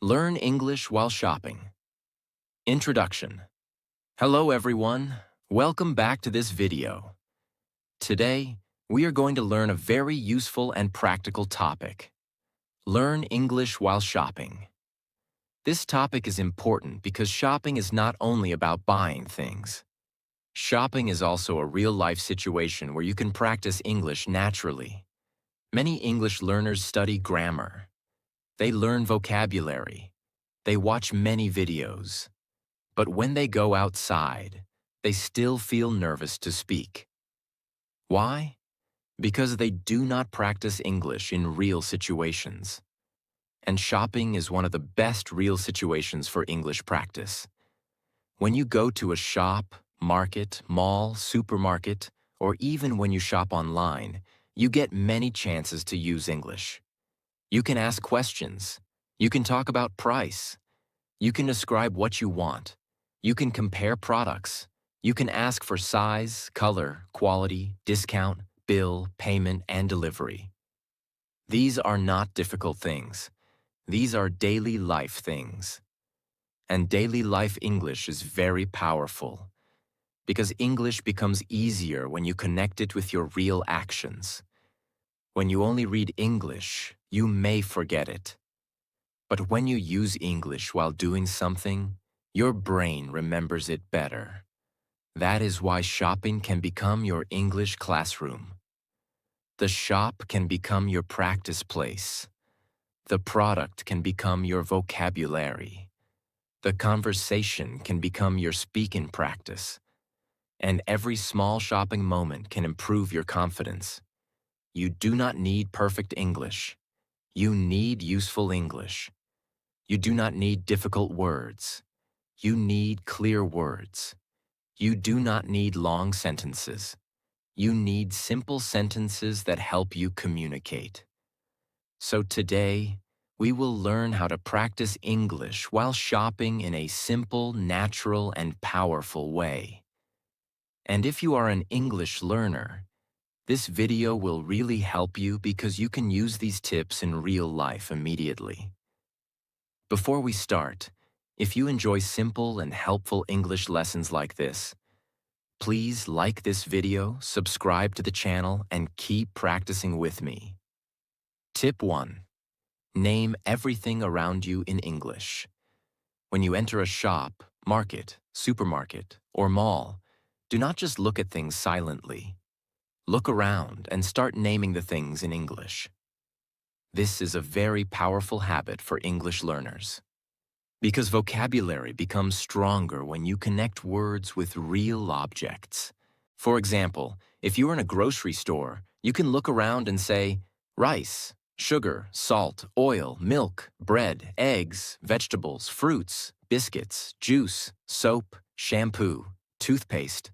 Learn English while shopping. Introduction. Hello everyone. Welcome back to this video. Today, we are going to learn a very useful and practical topic. Learn English while shopping. This topic is important because shopping is not only about buying things. Shopping is also a real-life situation where you can practice English naturally. Many English learners study grammar. They learn vocabulary. They watch many videos. But when they go outside, they still feel nervous to speak. Why? Because they do not practice English in real situations. And shopping is one of the best real situations for English practice. When you go to a shop, market, mall, supermarket, or even when you shop online, you get many chances to use English. You can ask questions. You can talk about price. You can describe what you want. You can compare products. You can ask for size, color, quality, discount, bill, payment, and delivery. These are not difficult things. These are daily life things. And daily life English is very powerful because English becomes easier when you connect it with your real actions. When you only read English, you may forget it. But when you use English while doing something, your brain remembers it better. That is why shopping can become your English classroom. The shop can become your practice place. The product can become your vocabulary. The conversation can become your speaking practice. And every small shopping moment can improve your confidence. You do not need perfect English. You need useful English. You do not need difficult words. You need clear words. You do not need long sentences. You need simple sentences that help you communicate. So today, we will learn how to practice English while shopping in a simple, natural, and powerful way. And if you are an English learner, this video will really help you because you can use these tips in real life immediately. Before we start, if you enjoy simple and helpful English lessons like this, please like this video, subscribe to the channel, and keep practicing with me. Tip 1. Name everything around you in English. When you enter a shop, market, supermarket, or mall, do not just look at things silently. Look around and start naming the things in English. This is a very powerful habit for English learners. Because vocabulary becomes stronger when you connect words with real objects. For example, if you're in a grocery store, you can look around and say, rice, sugar, salt, oil, milk, bread, eggs, vegetables, fruits, biscuits, juice, soap, shampoo, toothpaste.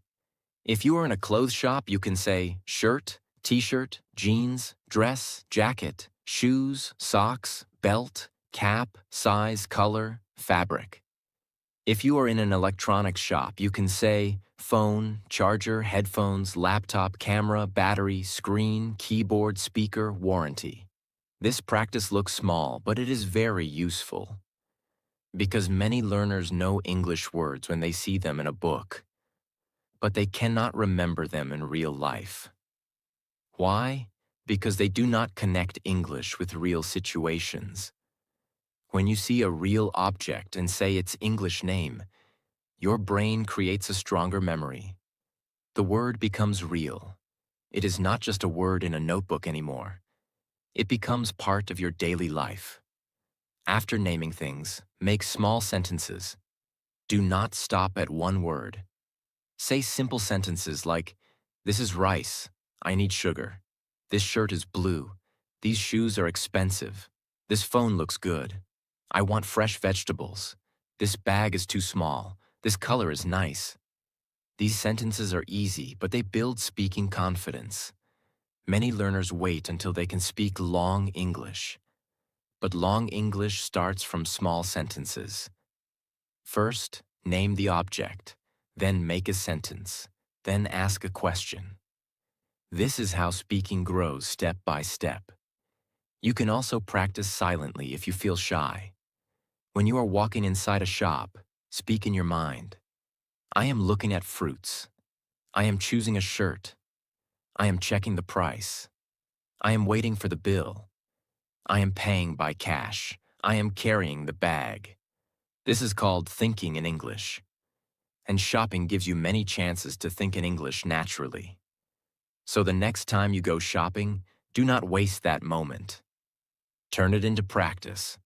If you are in a clothes shop, you can say shirt, t-shirt, jeans, dress, jacket, shoes, socks, belt, cap, size, color, fabric. If you are in an electronics shop, you can say phone, charger, headphones, laptop, camera, battery, screen, keyboard, speaker, warranty. This practice looks small, but it is very useful. Because many learners know English words when they see them in a book, but they cannot remember them in real life. Why? Because they do not connect English with real situations. When you see a real object and say its English name, your brain creates a stronger memory. The word becomes real. It is not just a word in a notebook anymore. It becomes part of your daily life. After naming things, make small sentences. Do not stop at one word. Say simple sentences like, this is rice, I need sugar. This shirt is blue. These shoes are expensive. This phone looks good. I want fresh vegetables. This bag is too small. This color is nice. These sentences are easy, but they build speaking confidence. Many learners wait until they can speak long English. But long English starts from small sentences. First, name the object. Then make a sentence. Then ask a question. This is how speaking grows step by step. You can also practice silently if you feel shy. When you are walking inside a shop, speak in your mind. I am looking at fruits. I am choosing a shirt. I am checking the price. I am waiting for the bill. I am paying by cash. I am carrying the bag. This is called thinking in English. And shopping gives you many chances to think in English naturally. So the next time you go shopping, do not waste that moment. Turn it into practice.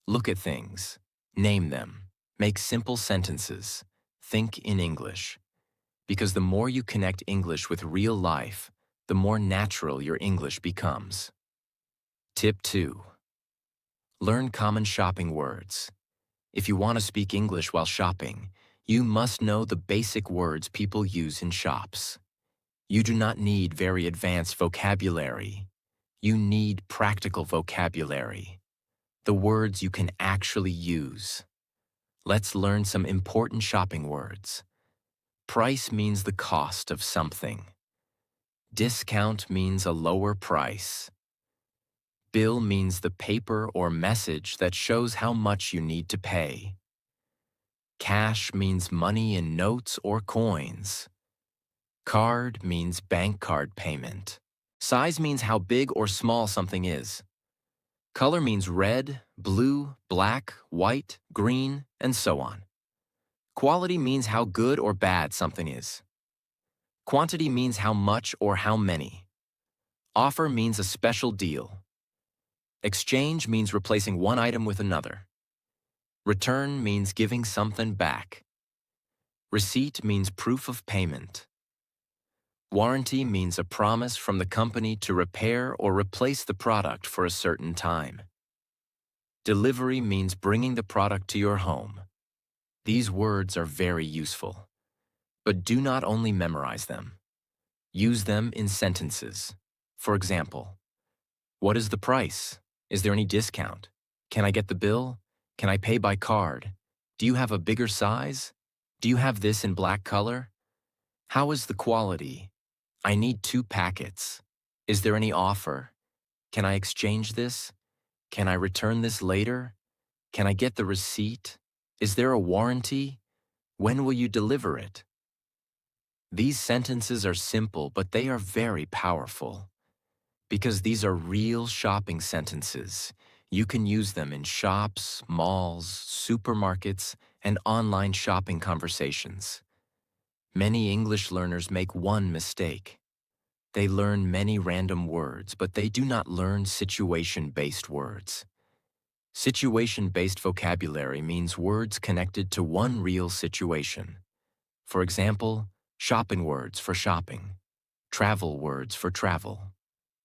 Look at things. Name them. Make simple sentences. Think in English. Because the more you connect English with real life, the more natural your English becomes. Tip 2. Learn common shopping words. If you want to speak English while shopping, you must know the basic words people use in shops. You do not need very advanced vocabulary. You need practical vocabulary. The words you can actually use. Let's learn some important shopping words. Price means the cost of something. Discount means a lower price. Bill means the paper or message that shows how much you need to pay. Cash means money in notes or coins. Card means bank card payment. Size means how big or small something is. Color means red, blue, black, white, green, and so on. Quality means how good or bad something is. Quantity means how much or how many. Offer means a special deal. Exchange means replacing one item with another. Return means giving something back. Receipt means proof of payment. Warranty means a promise from the company to repair or replace the product for a certain time. Delivery means bringing the product to your home. These words are very useful. But do not only memorize them. Use them in sentences. For example, what is the price? Is there any discount? Can I get the bill? Can I pay by card? Do you have a bigger size? Do you have this in black color? How is the quality? I need 2 packets. Is there any offer? Can I exchange this? Can I return this later? Can I get the receipt? Is there a warranty? When will you deliver it? These sentences are simple, but they are very powerful. Because these are real shopping sentences. You can use them in shops, malls, supermarkets, and online shopping conversations. Many English learners make one mistake. They learn many random words, but they do not learn situation-based words. Situation-based vocabulary means words connected to one real situation. For example, shopping words for shopping, travel words for travel,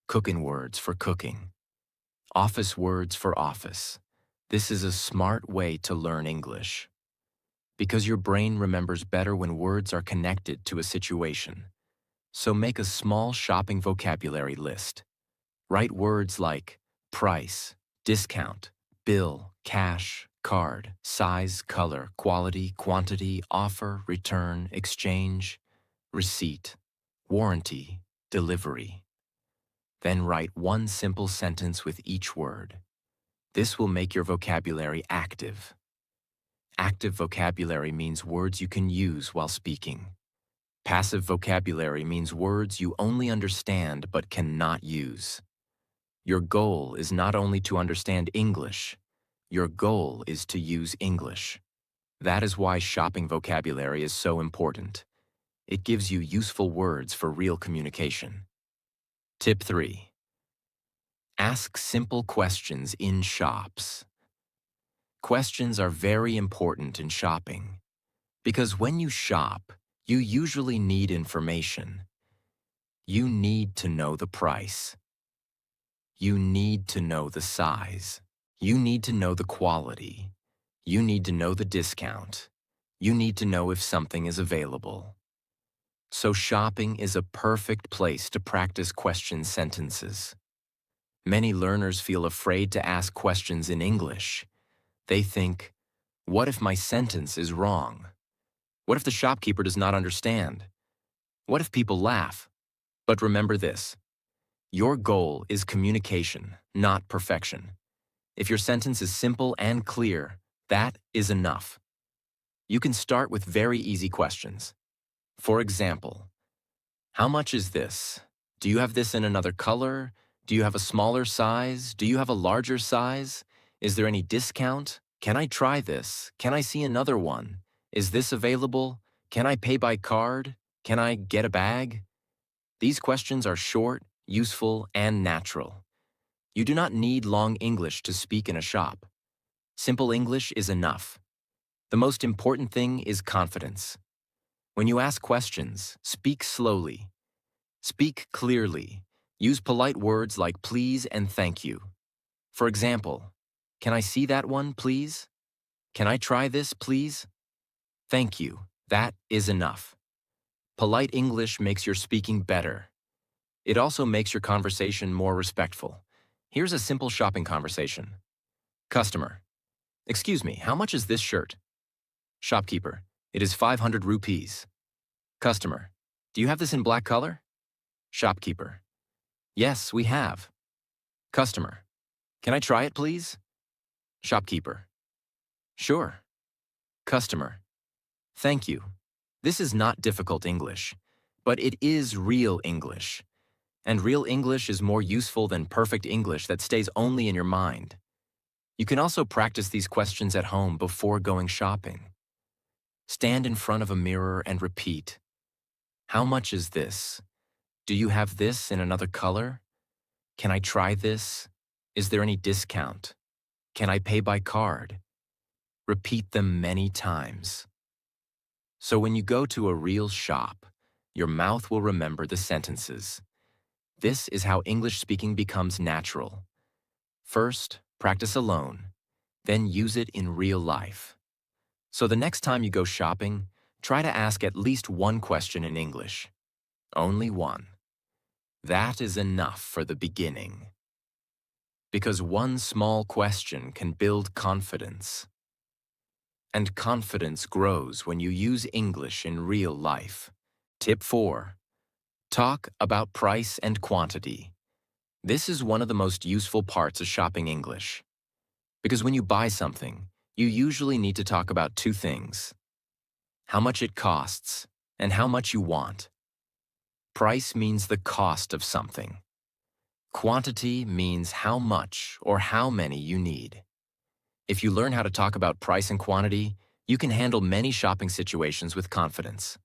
cooking words for cooking, office words for office. This is a smart way to learn English. Because your brain remembers better when words are connected to a situation. So make a small shopping vocabulary list. Write words like price, discount, bill, cash, card, size, color, quality, quantity, offer, return, exchange, receipt, warranty, delivery. Then write one simple sentence with each word. This will make your vocabulary active. Active vocabulary means words you can use while speaking. Passive vocabulary means words you only understand but cannot use. Your goal is not only to understand English, your goal is to use English. That is why shopping vocabulary is so important. It gives you useful words for real communication. Tip 3. Ask simple questions in shops. Questions are very important in shopping because when you shop, you usually need information. You need to know the price. You need to know the size. You need to know the quality. You need to know the discount. You need to know if something is available. So shopping is a perfect place to practice question sentences. Many learners feel afraid to ask questions in English. They think, what if my sentence is wrong? What if the shopkeeper does not understand? What if people laugh? But remember this. Your goal is communication, not perfection. If your sentence is simple and clear, that is enough. You can start with very easy questions. For example, how much is this? Do you have this in another color? Do you have a smaller size? Do you have a larger size? Is there any discount? Can I try this? Can I see another one? Is this available? Can I pay by card? Can I get a bag? These questions are short, useful, and natural. You do not need long English to speak in a shop. Simple English is enough. The most important thing is confidence. When you ask questions, speak slowly. Speak clearly. Use polite words like please and thank you. For example, can I see that one, please? Can I try this, please? Thank you. That is enough. Polite English makes your speaking better. It also makes your conversation more respectful. Here's a simple shopping conversation. Customer: excuse me, how much is this shirt? Shopkeeper: it is 500 rupees. Customer: do you have this in black color? Shopkeeper: yes, we have. Customer: can I try it, please? Shopkeeper: sure. Customer: thank you. This is not difficult English, but it is real English. And real English is more useful than perfect English that stays only in your mind. You can also practice these questions at home before going shopping. Stand in front of a mirror and repeat. How much is this? Do you have this in another color? Can I try this? Is there any discount? Can I pay by card? Repeat them many times. So when you go to a real shop, your mouth will remember the sentences. This is how English speaking becomes natural. First, practice alone, then use it in real life. So the next time you go shopping, try to ask at least one question in English. Only one. That is enough for the beginning. Because one small question can build confidence. And confidence grows when you use English in real life. Tip 4. Talk about price and quantity. This is one of the most useful parts of shopping English. Because when you buy something, you usually need to talk about two things: how much it costs and how much you want. Price means the cost of something. Quantity means how much or how many you need. If you learn how to talk about price and quantity, you can handle many shopping situations with confidence.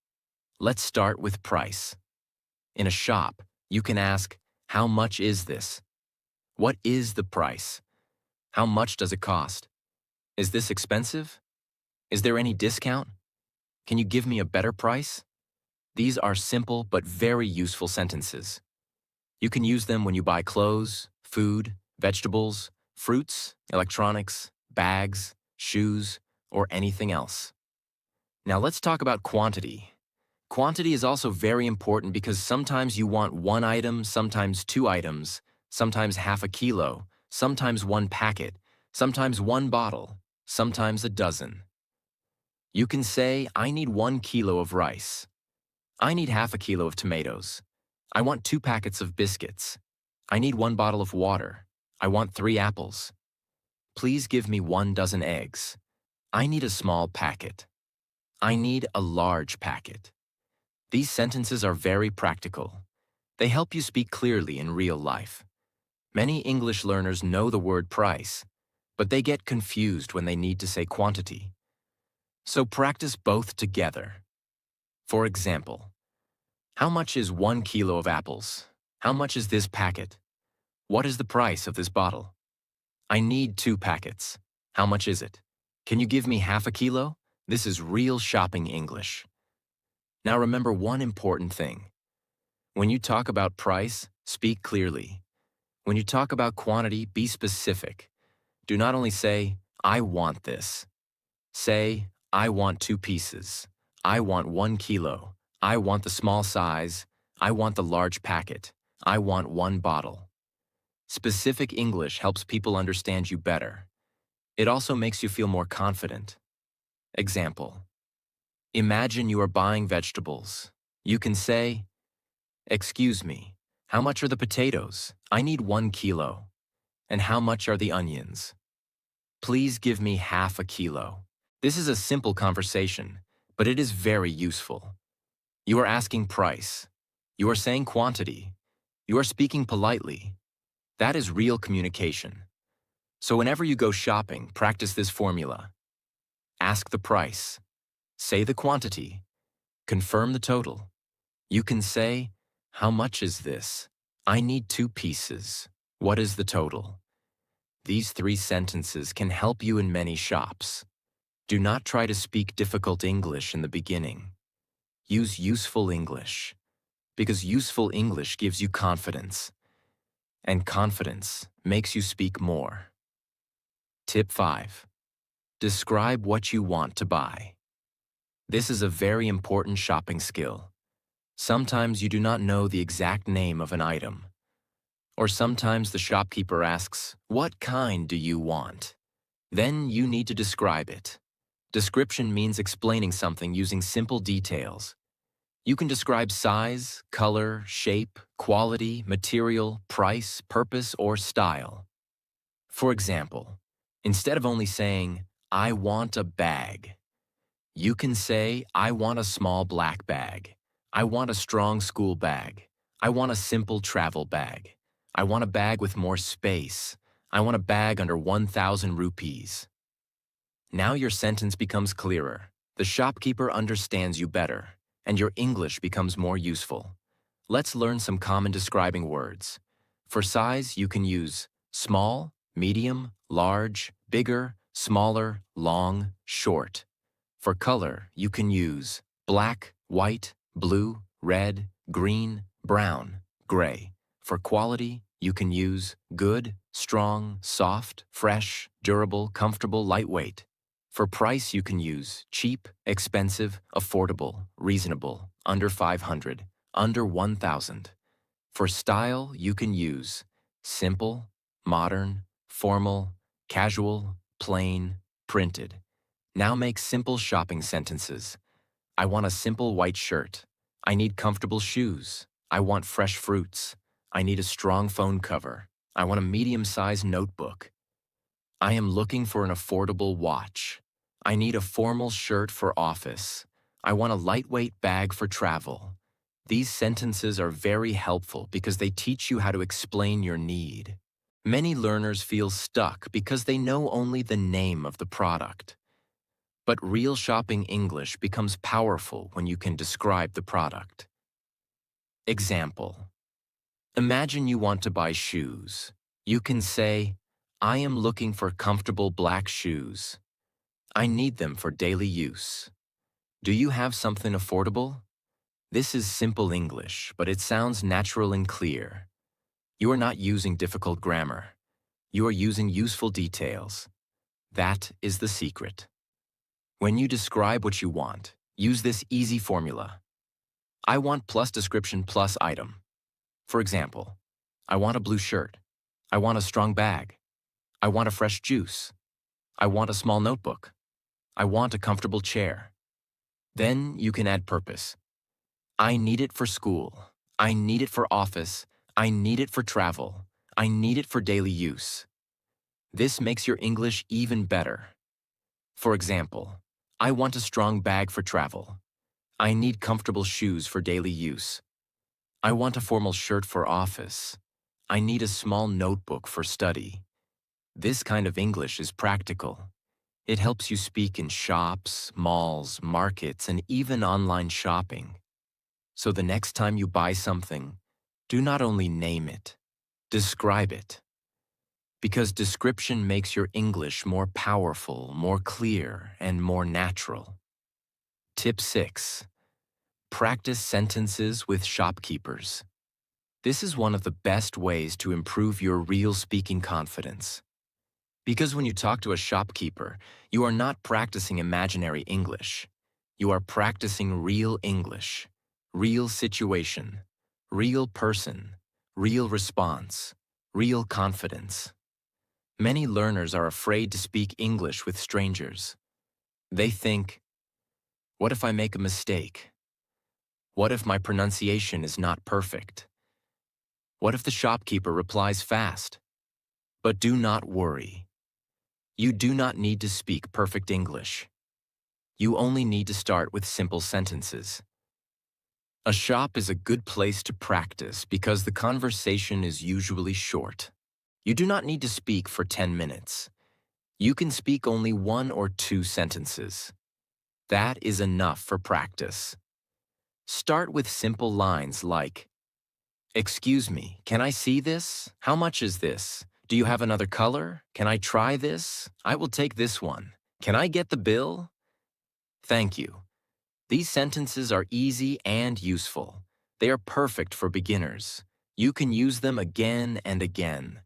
Let's start with price. In a shop, you can ask, how much is this? What is the price? How much does it cost? Is this expensive? Is there any discount? Can you give me a better price? These are simple but very useful sentences. You can use them when you buy clothes, food, vegetables, fruits, electronics, bags, shoes, or anything else. Now let's talk about quantity. Quantity is also very important because sometimes you want one item, sometimes two items, sometimes half a kilo, sometimes one packet, sometimes one bottle, sometimes a dozen. You can say, I need 1 kilo of rice. I need half a kilo of tomatoes. I want 2 packets of biscuits. I need 1 bottle of water. I want 3 apples. Please give me 1 dozen eggs. I need a small packet. I need a large packet. These sentences are very practical. They help you speak clearly in real life. Many English learners know the word price, but they get confused when they need to say quantity. So practice both together. For example, how much is 1 kilo of apples? How much is this packet? What is the price of this bottle? I need 2 packets. How much is it? Can you give me half a kilo? This is real shopping English. Now remember one important thing. When you talk about price, speak clearly. When you talk about quantity, be specific. Do not only say, I want this. Say, I want 2 pieces. I want 1 kilo. I want the small size. I want the large packet. I want 1 bottle. Specific English helps people understand you better. It also makes you feel more confident. Example. Imagine you are buying vegetables. You can say, excuse me, how much are the potatoes? I need 1 kilo. And how much are the onions? Please give me half a kilo. This is a simple conversation, but it is very useful. You are asking price. You are saying quantity. You are speaking politely. That is real communication. So whenever you go shopping, practice this formula. Ask the price. Say the quantity. Confirm the total. You can say, "How much is this? I need 2 pieces. What is the total?" These 3 sentences can help you in many shops. Do not try to speak difficult English in the beginning. Use useful English, because useful English gives you confidence, and confidence makes you speak more. Tip 5. Describe what you want to buy. This is a very important shopping skill. Sometimes you do not know the exact name of an item. Or sometimes the shopkeeper asks, "What kind do you want?" Then you need to describe it. Description means explaining something using simple details. You can describe size, color, shape, quality, material, price, purpose, or style. For example, instead of only saying, "I want a bag," you can say, "I want a small black bag. I want a strong school bag. I want a simple travel bag. I want a bag with more space. I want a bag under 1,000 rupees." Now your sentence becomes clearer. The shopkeeper understands you better, and your English becomes more useful. Let's learn some common describing words. For size, you can use small, medium, large, bigger, smaller, long, short. For color, you can use black, white, blue, red, green, brown, gray. For quality, you can use good, strong, soft, fresh, durable, comfortable, lightweight. For price, you can use cheap, expensive, affordable, reasonable, under 500, under 1,000. For style, you can use simple, modern, formal, casual, plain, printed. Now make simple shopping sentences. I want a simple white shirt. I need comfortable shoes. I want fresh fruits. I need a strong phone cover. I want a medium-sized notebook. I am looking for an affordable watch. I need a formal shirt for office. I want a lightweight bag for travel. These sentences are very helpful because they teach you how to explain your need. Many learners feel stuck because they know only the name of the product. But real shopping English becomes powerful when you can describe the product. Example. Imagine you want to buy shoes. You can say, "I am looking for comfortable black shoes. I need them for daily use. Do you have something affordable?" This is simple English, but it sounds natural and clear. You are not using difficult grammar. You are using useful details. That is the secret. When you describe what you want, use this easy formula. I want plus description plus item. For example, I want a blue shirt. I want a strong bag. I want a fresh juice. I want a small notebook. I want a comfortable chair. Then you can add purpose. I need it for school. I need it for office. I need it for travel. I need it for daily use. This makes your English even better. For example, I want a strong bag for travel. I need comfortable shoes for daily use. I want a formal shirt for office. I need a small notebook for study. This kind of English is practical. It helps you speak in shops, malls, markets, and even online shopping. So the next time you buy something, do not only name it, describe it. Because description makes your English more powerful, more clear, and more natural. Tip 6. Practice sentences with shopkeepers. This is one of the best ways to improve your real speaking confidence. Because when you talk to a shopkeeper, you are not practicing imaginary English. You are practicing real English, real situation, real person, real response, real confidence. Many learners are afraid to speak English with strangers. They think, what if I make a mistake? What if my pronunciation is not perfect? What if the shopkeeper replies fast? But do not worry. You do not need to speak perfect English. You only need to start with simple sentences. A shop is a good place to practice because the conversation is usually short. You do not need to speak for 10 minutes. You can speak only 1 or 2 sentences. That is enough for practice. Start with simple lines like, "Excuse me, can I see this? How much is this? Do you have another color? Can I try this? I will take this one. Can I get the bill? Thank you." These sentences are easy and useful. They are perfect for beginners. You can use them again and again.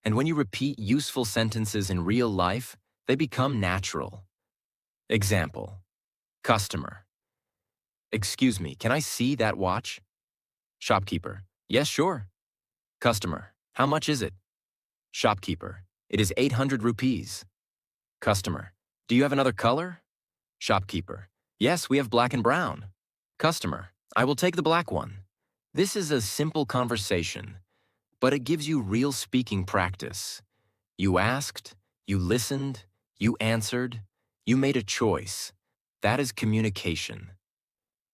And when you repeat useful sentences in real life, they become natural. Example, customer. "Excuse me, can I see that watch?" Shopkeeper. "Yes, sure." Customer. "How much is it?" Shopkeeper. "It is 800 rupees. Customer. "Do you have another color?" Shopkeeper. "Yes, we have black and brown." Customer. "I will take the black one." This is a simple conversation, but it gives you real speaking practice. You asked, you listened, you answered, you made a choice. That is communication.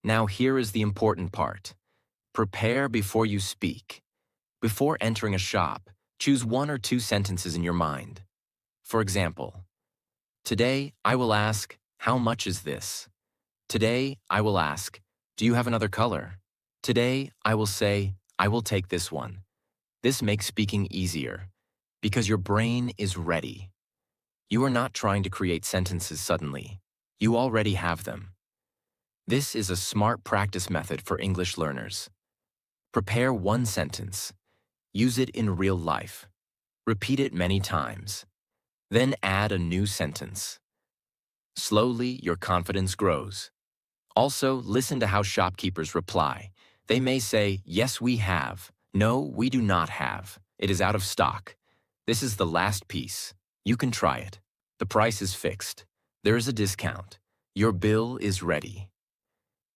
Now here is the important part. Prepare before you speak. Before entering a shop, choose 1 or 2 sentences in your mind. For example, today I will ask, "How much is this?" Today I will ask, "Do you have another color?" Today I will say, "I will take this one." This makes speaking easier because your brain is ready. You are not trying to create sentences suddenly. You already have them. This is a smart practice method for English learners. Prepare 1 sentence. Use it in real life. Repeat it many times. Then add a new sentence. Slowly, your confidence grows. Also, listen to how shopkeepers reply. They may say, "Yes, we have." "No, we do not have. It is out of stock." "This is the last piece. You can try it." "The price is fixed." "There is a discount." "Your bill is ready."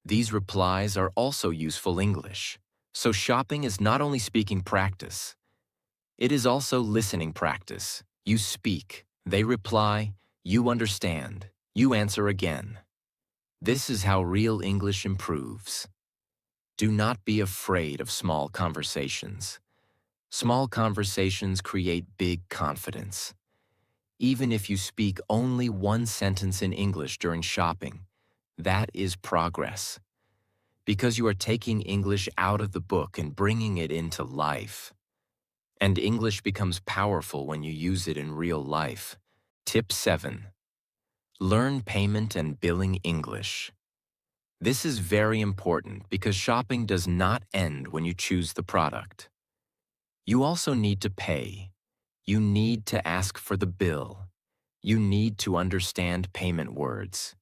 These replies are also useful English. So shopping is not only speaking practice, it is also listening practice. You speak, they reply, you understand, you answer again. This is how real English improves. Do not be afraid of small conversations. Small conversations create big confidence. Even if you speak only 1 sentence in English during shopping, that is progress. Because you are taking English out of the book and bringing it into life. And English becomes powerful when you use it in real life. Tip 7. Learn payment and billing English. This is very important because shopping does not end when you choose the product. You also need to pay. You need to ask for the bill. You need to understand payment words.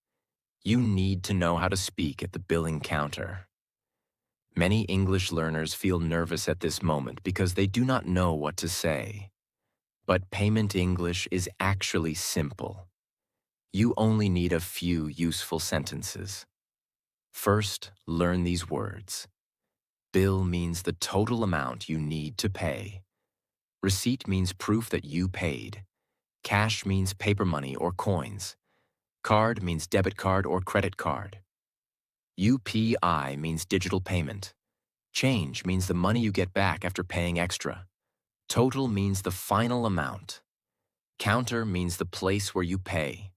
You need to know how to speak at the billing counter. Many English learners feel nervous at this moment because they do not know what to say. But payment English is actually simple. You only need a few useful sentences. First, learn these words. Bill means the total amount you need to pay. Receipt means proof that you paid. Cash means paper money or coins. Card means debit card or credit card. UPI means digital payment. Change means the money you get back after paying extra. Total means the final amount. Counter means the place where you pay.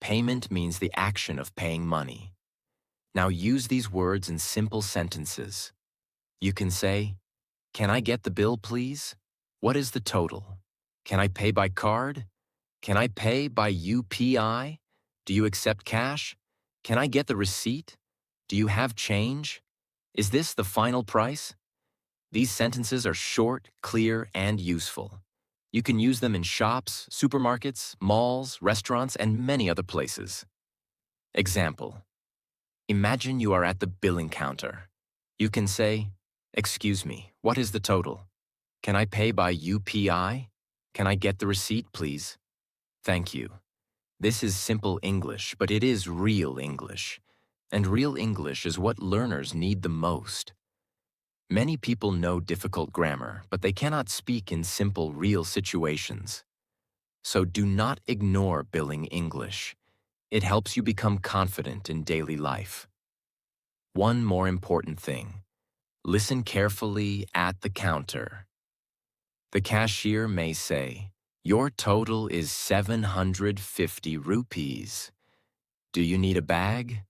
Payment means the action of paying money. Now use these words in simple sentences. You can say, "Can I get the bill, please? What is the total? Can I pay by card? Can I pay by UPI? Do you accept cash? Can I get the receipt? Do you have change? Is this the final price?" These sentences are short, clear, and useful. You can use them in shops, supermarkets, malls, restaurants, and many other places. Example. Imagine you are at the billing counter. You can say, "Excuse me, what is the total? Can I pay by UPI? Can I get the receipt, please? Thank you." This is simple English, but it is real English. And real English is what learners need the most. Many people know difficult grammar, but they cannot speak in simple, real situations. So do not ignore billing English. It helps you become confident in daily life. One more important thing. Listen carefully at the counter. The cashier may say, "Your total is 750 rupees. Do you need a bag,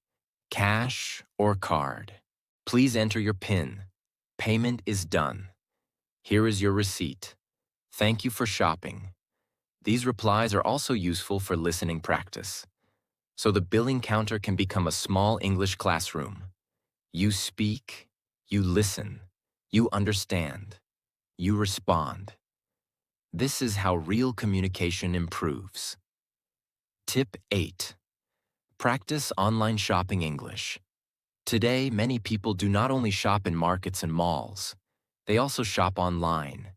cash, or card? Please enter your PIN. Payment is done. Here is your receipt. Thank you for shopping." These replies are also useful for listening practice. So the billing counter can become a small English classroom. You speak, you listen, you understand, you respond. This is how real communication improves. Tip 8. Practice online shopping English. Today, many people do not only shop in markets and malls, they also shop online.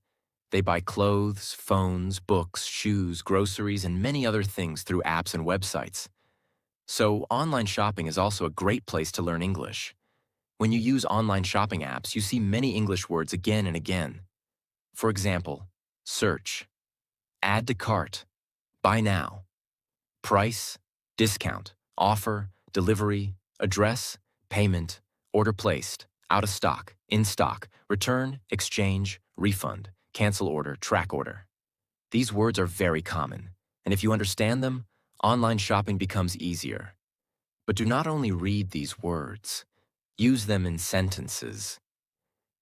They buy clothes, phones, books, shoes, groceries, and many other things through apps and websites. So, online shopping is also a great place to learn English. When you use online shopping apps, you see many English words again and again. For example, search, add to cart, buy now, price, discount, offer, delivery, address, payment, order placed, out of stock, in stock, return, exchange, refund, cancel order, track order. These words are very common, and if you understand them, online shopping becomes easier. But do not only read these words, use them in sentences.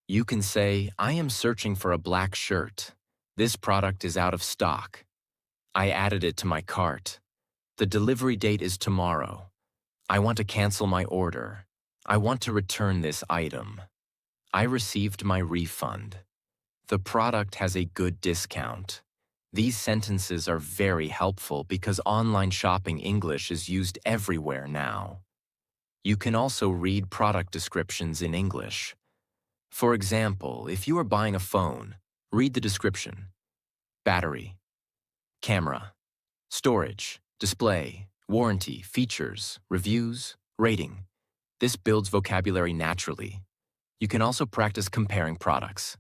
You can say, "I am searching for a black shirt. This product is out of stock. I added it to my cart. The delivery date is tomorrow. I want to cancel my order. I want to return this item. I received my refund. The product has a good discount." These sentences are very helpful because online shopping English is used everywhere now. You can also read product descriptions in English. For example, if you are buying a phone, read the description. Battery, camera, storage, display, warranty, features, reviews, rating. This builds vocabulary naturally. You can also practice comparing products.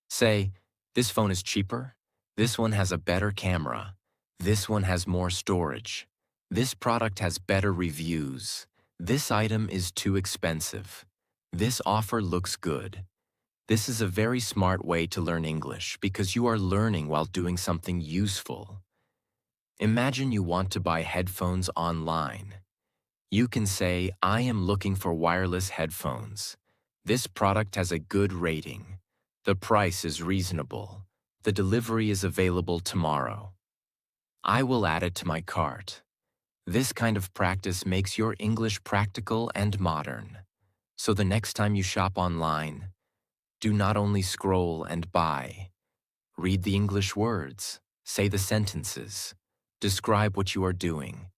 Say, "This phone is cheaper. This one has a better camera. This one has more storage. This product has better reviews. This item is too expensive. This offer looks good." This is a very smart way to learn English because you are learning while doing something useful. Imagine you want to buy headphones online. You can say, "I am looking for wireless headphones. This product has a good rating. The price is reasonable. The delivery is available tomorrow. I will add it to my cart." This kind of practice makes your English practical and modern. So the next time you shop online, do not only scroll and buy. Read the English words, say the sentences, describe what you are doing.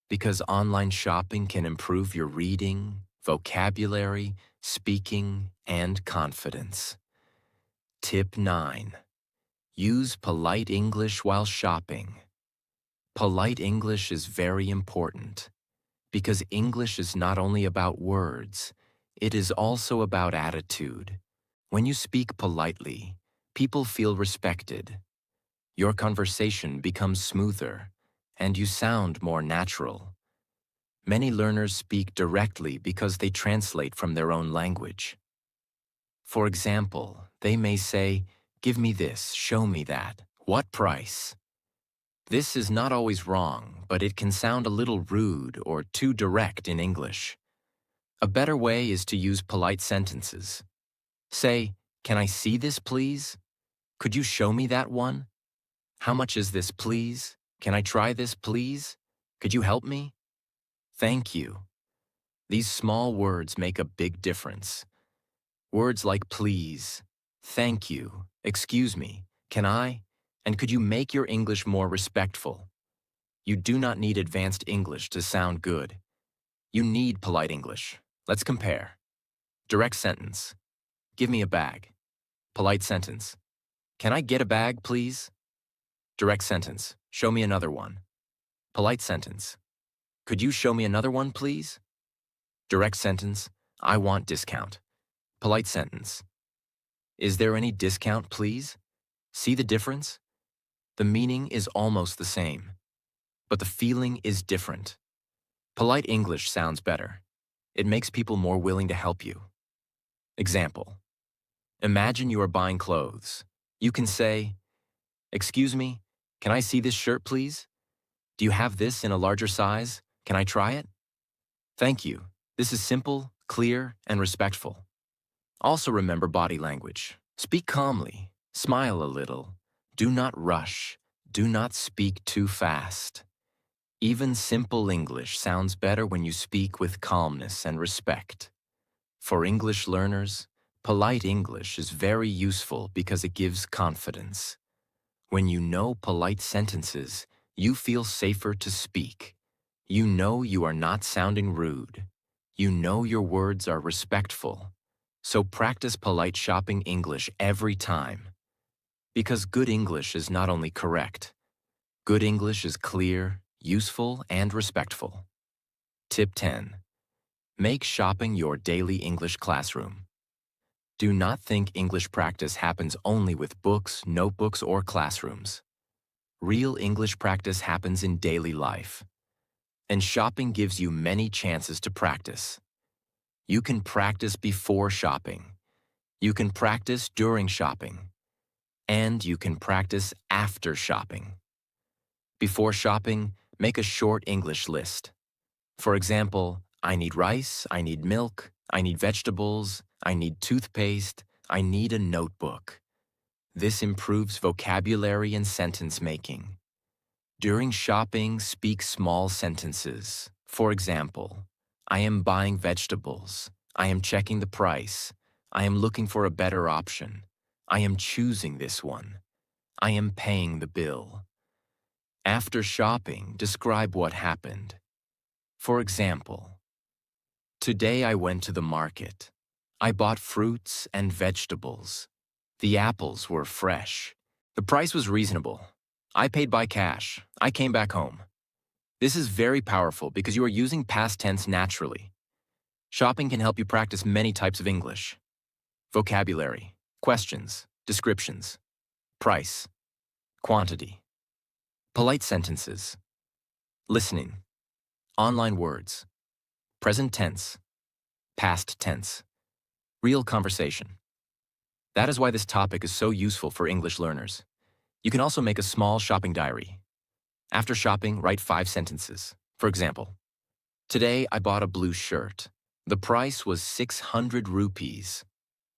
Because online shopping can improve your reading, vocabulary, speaking, and confidence. Tip 9. Use polite English while shopping. Polite English is very important because English is not only about words, it is also about attitude. When you speak politely, people feel respected. Your conversation becomes smoother, and you sound more natural. Many learners speak directly because they translate from their own language. For example, they may say, "Give me this, show me that. What price?" This is not always wrong, but it can sound a little rude or too direct in English. A better way is to use polite sentences. Say, "Can I see this, please? Could you show me that one? How much is this, please? Can I try this, please? Could you help me? Thank you." These small words make a big difference. Words like please, thank you, excuse me, can I, and could you make your English more respectful? You do not need advanced English to sound good. You need polite English. Let's compare. Direct sentence. Give me a bag. Polite sentence. Can I get a bag, please? Direct sentence. Show me another one. Polite sentence. Could you show me another one, please? Direct sentence. I want discount. Polite sentence. Is there any discount, please? See the difference? The meaning is almost the same, but the feeling is different. Polite English sounds better. It makes people more willing to help you. Example. Imagine you are buying clothes. You can say, "Excuse me, can I see this shirt, please? Do you have this in a larger size? Can I try it?" Thank you. This is simple, clear, and respectful. Also remember body language. Speak calmly. Smile a little. Do not rush. Do not speak too fast. Even simple English sounds better when you speak with calmness and respect. For English learners, polite English is very useful because it gives confidence. When you know polite sentences, you feel safer to speak. You know you are not sounding rude. You know your words are respectful. So practice polite shopping English every time. Because good English is not only correct. Good English is clear, useful, and respectful. Tip 10. Make shopping your daily English classroom. Do not think English practice happens only with books, notebooks, or classrooms. Real English practice happens in daily life. And shopping gives you many chances to practice. You can practice before shopping. You can practice during shopping. And you can practice after shopping. Before shopping, make a short English list. For example, I need rice, I need milk, I need vegetables, I need toothpaste, I need a notebook. This improves vocabulary and sentence making. During shopping, speak small sentences. For example, I am buying vegetables. I am checking the price. I am looking for a better option. I am choosing this one. I am paying the bill. After shopping, describe what happened. For example, today I went to the market. I bought fruits and vegetables. The apples were fresh. The price was reasonable. I paid by cash. I came back home. This is very powerful because you are using past tense naturally. Shopping can help you practice many types of English. Vocabulary, questions, descriptions, price, quantity, polite sentences, listening, online words, present tense, past tense, real conversation. That is why this topic is so useful for English learners. You can also make a small shopping diary. After shopping, write 5 sentences. For example, today I bought a blue shirt. The price was 600 rupees.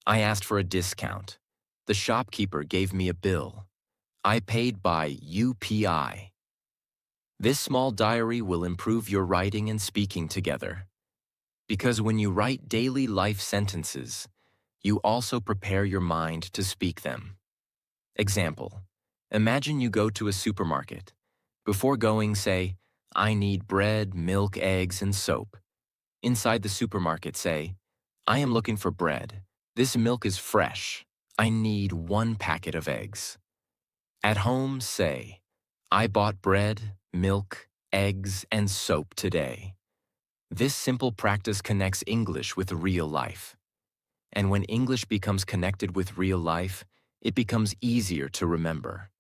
I asked for a discount. The shopkeeper gave me a bill. I paid by UPI. This small diary will improve your writing and speaking together. Because when you write daily life sentences, you also prepare your mind to speak them. Example, imagine you go to a supermarket. Before going, say, I need bread, milk, eggs, and soap. Inside the supermarket, say, I am looking for bread. This milk is fresh. I need 1 packet of eggs. At home, say, I bought bread, milk, eggs, and soap today. This simple practice connects English with real life. And when English becomes connected with real life, it becomes easier to remember.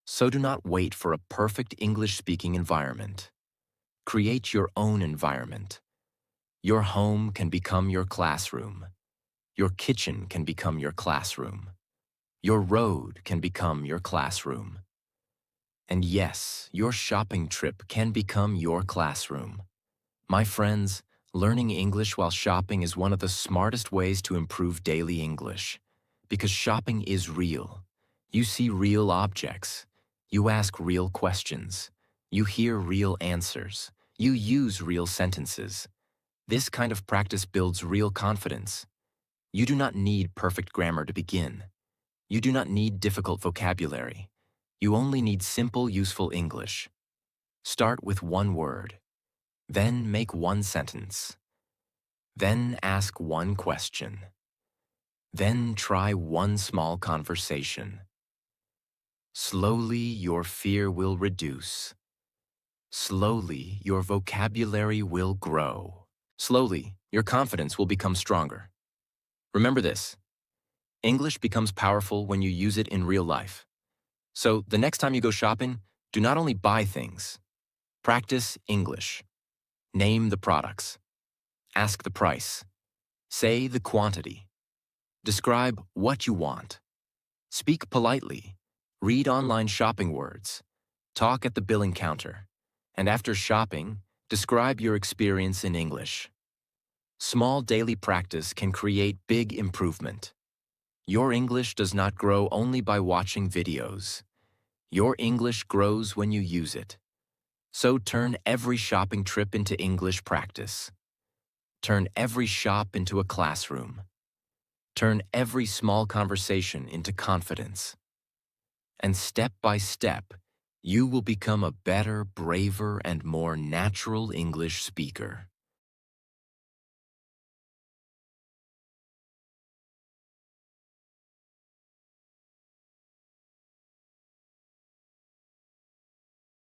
So do not wait for a perfect English-speaking environment. Create your own environment. Your home can become your classroom. Your kitchen can become your classroom. Your road can become your classroom. And yes, your shopping trip can become your classroom. My friends, learning English while shopping is one of the smartest ways to improve daily English. Because shopping is real. You see real objects. You ask real questions. You hear real answers. You use real sentences. This kind of practice builds real confidence. You do not need perfect grammar to begin. You do not need difficult vocabulary. You only need simple, useful English. Start with 1 word. Then make 1 sentence. Then ask 1 question. Then try 1 small conversation. Slowly, your fear will reduce. Slowly, your vocabulary will grow. Slowly, your confidence will become stronger. Remember this. English becomes powerful when you use it in real life. So the next time you go shopping, do not only buy things. Practice English. Name the products. Ask the price. Say the quantity. Describe what you want. Speak politely. Read online shopping words. Talk at the billing counter. And after shopping, describe your experience in English. Small daily practice can create big improvement. Your English does not grow only by watching videos. Your English grows when you use it. So turn every shopping trip into English practice. Turn every shop into a classroom. Turn every small conversation into confidence. And step by step, you will become a better, braver, and more natural English speaker.